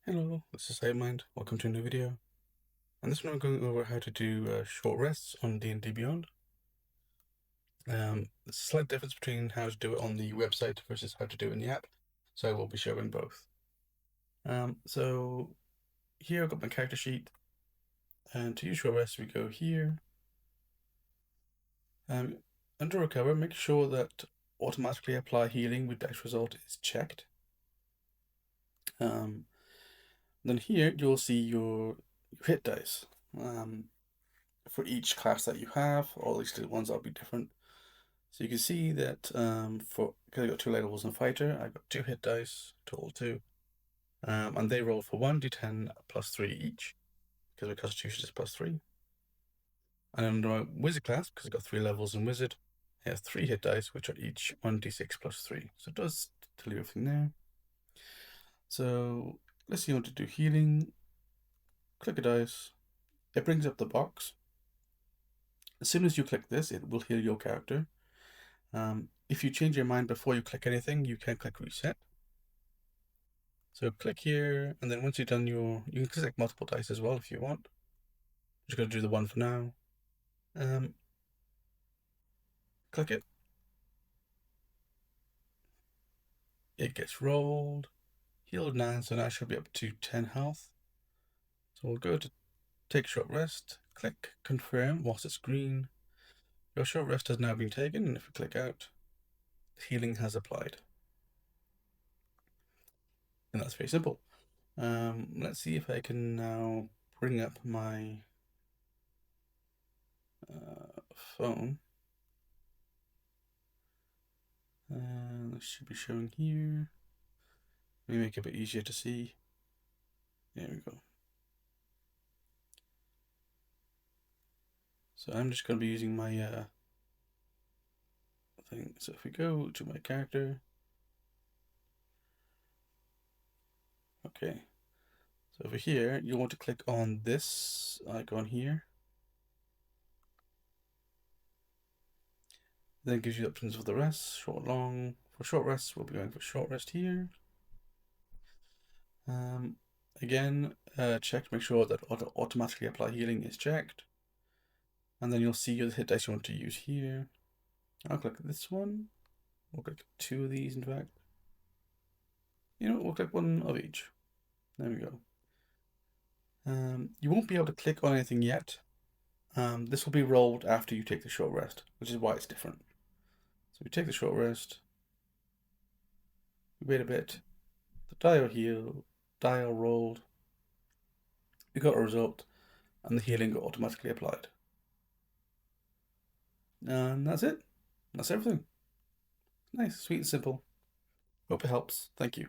Hello, this is Mind. Welcome to a new video. And this one I'm going over how to do short rests on D&D Beyond. There's a slight difference between how to do it on the website versus how to do it in the app, so I will be showing both. So here I've got my character sheet, and to use short rests we go here. Under recover, make sure that automatically apply healing with dash result is checked. Then here you'll see your hit dice. For each class that you have, or at least the ones that'll be different. So you can see that because I got 2 levels in fighter, I got 2 hit dice, total 2, and they roll for 1d10 plus 3 each, because my constitution is plus 3. And under my wizard class, because I got 3 levels in wizard, I have 3 hit dice, which are each 1d6 plus 3. So it does tell you everything there. So let's see, you want to do healing. Click a dice. It brings up the box. As soon as you click this, it will heal your character. If you change your mind before you click anything, you can click reset. So click here, and then once you've done you can click multiple dice as well if you want. I'm just going to do the one for now. Click it. It gets rolled. Healed 9, so now I should be up to 10 health. So we'll go to take a short rest. Click confirm whilst it's green. Your short rest has now been taken, and if we click out, healing has applied. And that's very simple. Let's see if I can now bring up my phone. This should be showing here. Let me make it a bit easier to see. There we go. So I'm just going to be using my thing. So if we go to my character, okay. So over here, you want to click on this icon here. Then it gives you options for the rest, short, long. For short rests, we'll be going for short rest here. Again, check to make sure that automatically apply healing is checked. And then you'll see the hit dice you want to use here. I'll click this one. We'll click 2 of these, in fact. You know, we'll click 1 of each. There we go. You won't be able to click on anything yet. This will be rolled after you take the short rest, which is why it's different. So we take the short rest. We wait a bit. The dial rolled. We got a result, and the healing got automatically applied. And that's it. That's everything. Nice, sweet, and simple. Hope it helps. Thank you.